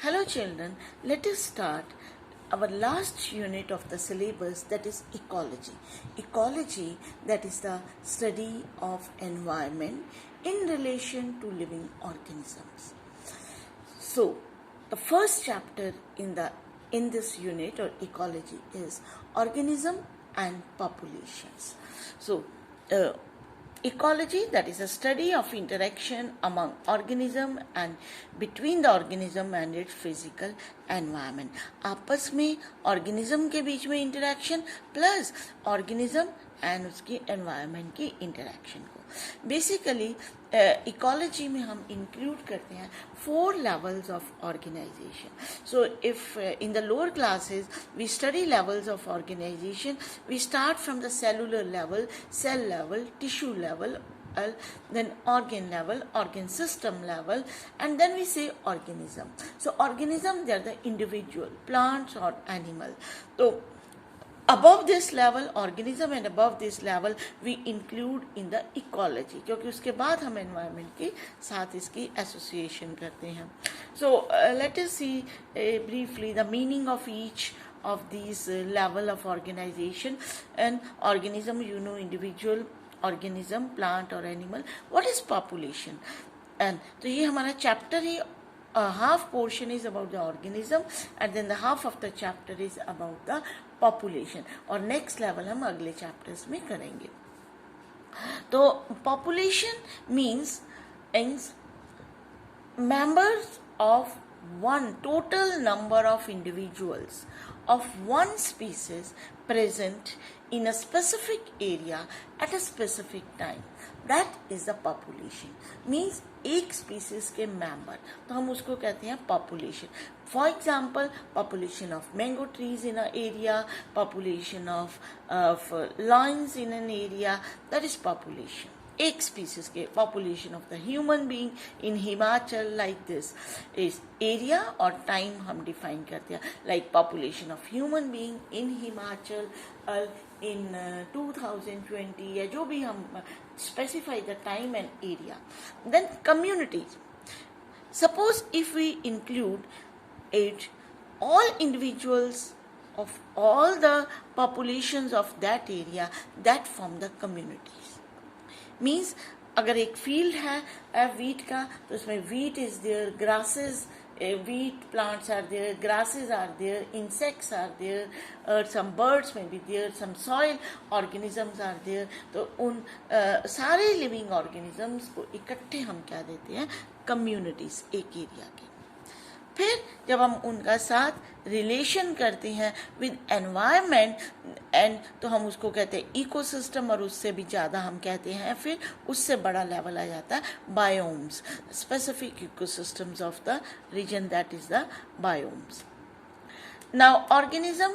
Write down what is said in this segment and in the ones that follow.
Hello children, let us start our last unit of the syllabus, that is ecology. Ecology, that is the study of environment in relation to living organisms. So the first chapter in this unit or ecology is organism and populations. So ecology, that is a study of interaction among organism and between the organism and its physical environment. आपस में organism के बीच में interaction plus organism and उसकी environment की interaction को basically ecology में हम include करते हैं 4 levels of organization. So if in the lower classes we study levels of organization, we start from the cellular level, cell level, tissue level, then organ level, organ system level, and then we say organism. So organism, they are the individual plants or animal. So above this level organism and above this level we include in the ecology, क्योंकि उसके बाद हम environment के साथ इसकी association करते हैं. So let us see briefly the meaning of each of these level of organization. And organism, you know, individual organism, plant or animal. What is population? And तो ये हमारा chapter he half portion is about the organism and then the half of the chapter is about the population. और next level हम अगले chapters में करेंगे. तो population means members of one total number of individuals of one species present in a specific area at a specific time. That is the population. Means एक species के member, तो हम उसको कहते हैं population. For example, population of mango trees in an area, population of lions in an area, that is population. एक species के population of the human being in Himachal like this is area और time हम define करते हैं, like population of human being in Himachal in 2020 या जो भी हम specify the time and area. Then communities. Suppose if we include it, all individuals of all the populations of that area, that form the communities. Means अगर एक field है wheat का, तो उसमें wheat is there, grasses, wheat plants are there, grasses are there, insects are there, some birds may be there, some soil organisms are there. तो उन सारे living organisms को इकट्ठे हम क्या देते हैं, communities एक area के. फिर जब हम उनका साथ रिलेशन करते हैं विद एनवायरनमेंट एंड, तो हम उसको कहते हैं इकोसिस्टम, और उससे भी ज़्यादा हम कहते हैं, फिर उससे बड़ा लेवल आ जाता है biomes, specific ecosystems of the region, that is the biomes. Now organism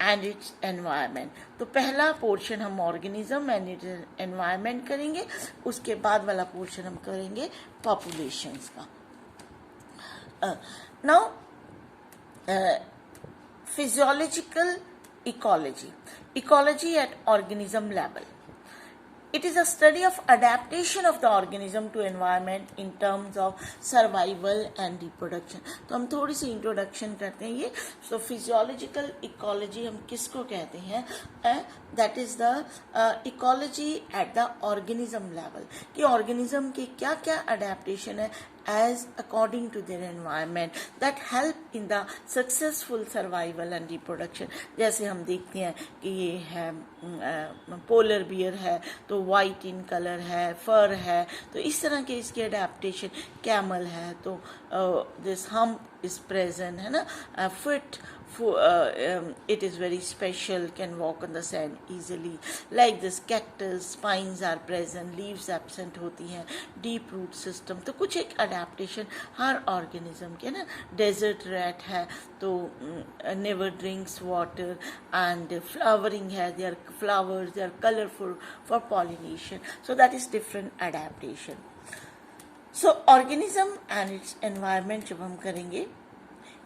and its environment. तो पहला पोर्शन हम ऑर्गेनिज्म एंड इट्स एनवायरनमेंट करेंगे, उसके बाद वाला पोर्शन हम करेंगे पॉपुलेशंस का. Now, physiological ecology. Ecology at organism level. It is a study of adaptation of the organism to environment in terms of survival and reproduction. तो हम थोड़ी सी introduction करते हैं ये. So physiological ecology हम किसको कहते हैं? That is the ecology at the organism level. कि organism के क्या क्या adaptation है as according to their environment that help in the successful survival and reproduction. जैसे हम देखते हैं कि ये है पोलर बियर है, तो वाइट इन कलर है, फर है, तो इस तरह के इसके अडेप्टेशन. कैमल है तो दिस hump is present, है ना, foot it is very special, can walk on the sand easily. Like this cactus, spines are present, leaves absent होती हैं, deep root system. तो कुछ एक adaptation हर organism के ना. desert rat है तो never drinks water, and flowering है, they are flowers, they are colorful for pollination. So that is different adaptation. So organism and its environment जब हम करेंगे,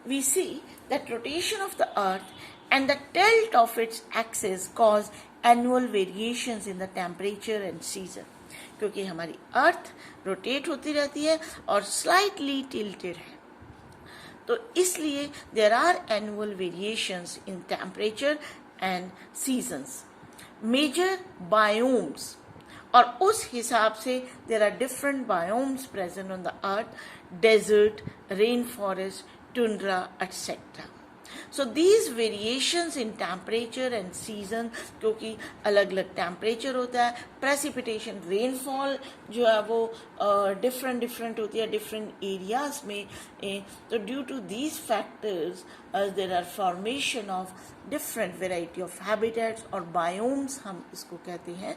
we see that rotation of the earth and the tilt of its axis cause annual variations in the temperature and season. क्योंकि हमारी earth rotate होती रहती है और slightly tilted है, तो इसलिए there are annual variations in temperature and seasons, major biomes, और उस हिसाब से there are different biomes present on the earth, desert, rain forest, tundra etcetera. So these variations in temperature and season, क्योंकि अलग अलग टेम्परेचर होता है, precipitation rainfall जो है वो डिफरेंट होती है डिफरेंट एरियाज में. तो due to these factors there are formation of different variety of habitats और बायोम्स हम इसको कहते हैं.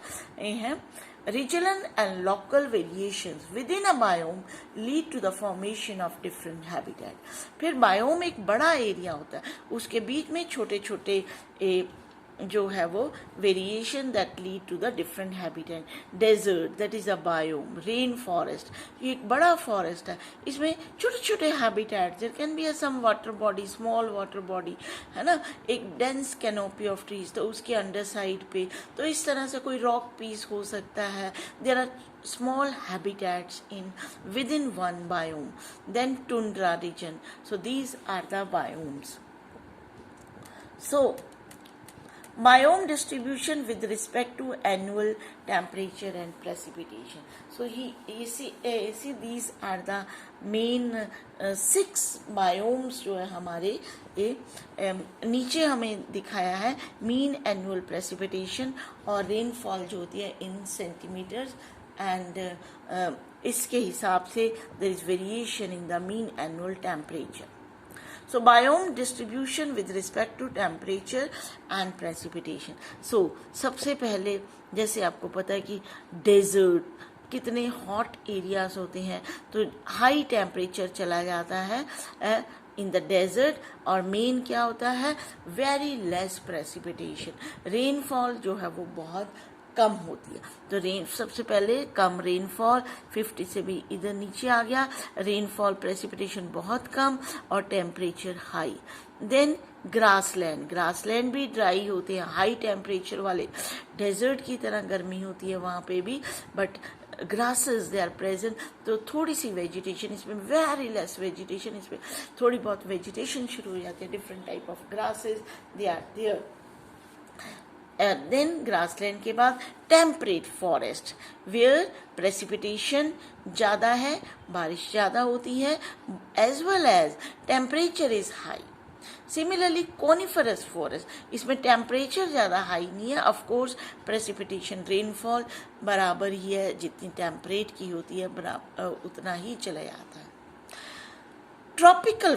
Regional and local variations within a biome lead to the formation of different habitat. फिर बायोम एक बड़ा एरिया होता है, उसके बीच में छोटे छोटे जो है वो variation that lead to the different habitat. Desert that is a biome, rain forest ये एक बड़ा फॉरेस्ट है, इसमें छोटे छोटे habitat, there can be some water body, small water body, है ना, एक डेंस कैनोपी ऑफ ट्रीज, तो उसके अंडर साइड पे तो इस तरह से कोई रॉक पीस हो सकता है. There are small habitats in within one biome. Then tundra region. So these are the biomes. So biome distribution with respect to annual temperature and precipitation. So you see these are the main 6 biomes जो है हमारे नीचे हमें दिखाया है. Mean annual precipitation और rainfall जो होती है इन सेंटीमीटर्स, एंड इसके हिसाब से there is variation in the mean annual temperature. So biome distribution with respect to temperature and precipitation. So सबसे पहले जैसे आपको पता है कि डेजर्ट कितने हॉट एरियाज होते हैं, तो हाई टेम्परेचर चला जाता है इन द डेजर्ट, और मेन क्या होता है, वेरी लेस प्रेसिपिटेशन, रेनफॉल जो है वो बहुत कम होती है. तो रेन सबसे पहले कम रेनफॉल, 50 से भी इधर नीचे आ गया, रेनफॉल प्रेसिपिटेशन बहुत कम और टेम्परेचर हाई. देन ग्रासलैंड भी ड्राई होते हैं, हाई टेम्परेचर वाले, डेजर्ट की तरह गर्मी होती है वहाँ पे भी, but grasses they are present, तो थोड़ी सी वेजिटेशन, इसमें वेरी लेस वेजिटेशन, इसमें थोड़ी बहुत वेजिटेशन शुरू हो जाती है, different type of grasses they are there. Then grassland के बाद टेम्परेट फॉरेस्ट, वेयर प्रेसिपिटेशन ज़्यादा है, बारिश ज़्यादा होती है, as well as temperature is high. Similarly coniferous forest, इसमें टेम्परेचर ज़्यादा हाई नहीं है, ऑफ कोर्स प्रेसिपिटेशन रेनफॉल बराबर ही है, जितनी टेम्परेट की होती है उतना ही चला जाता है. ट्रॉपिकल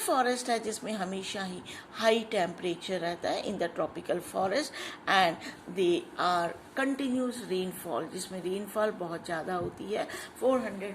फॉरेस्ट है जिसमें हमेशा ही हाई टेम्परेचर रहता है in the tropical forest, and they are continuous rainfall, जिसमें रेनफॉल बहुत ज़्यादा होती है, 400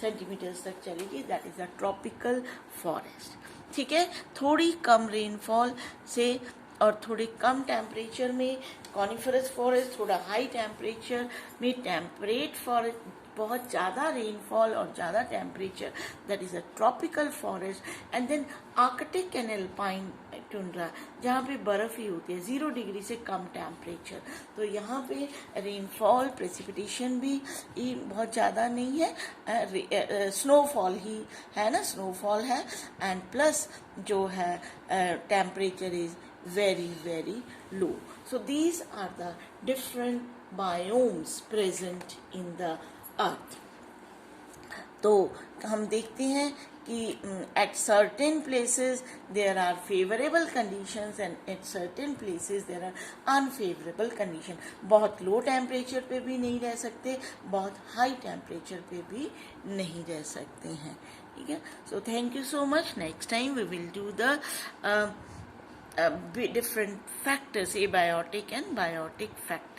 सेंटीमीटर्स तक चलेगी, that is the tropical forest. ठीक है, थोड़ी कम रेनफॉल से और थोड़े कम टेम्परेचर में कॉनिफरस फॉरेस्ट, थोड़ा हाई टेम्परेचर में टेम्परेट फॉरेस्ट, बहुत ज़्यादा रेनफॉल और ज़्यादा temperature, that is a tropical forest. And then arctic and alpine tundra, जहाँ पे बर्फ़ ही होती है, 0 डिग्री से कम टेम्परेचर, तो यहाँ पे रेनफॉल प्रेसिपिटेशन भी बहुत ज़्यादा नहीं है, स्नोफॉल ही है ना, स्नोफॉल है, एंड प्लस जो है temperature is very very low. So these are the different biomes present in the earth. तो हम देखते हैं कि at certain places there are favorable conditions and at certain places there are unfavorable condition. बहुत low temperature पे भी नहीं रह सकते, बहुत हाई टेम्परेचर पे भी नहीं रह सकते हैं. ठीक है, so thank you so much. Next time we will do the different factors, abiotic and biotic factors.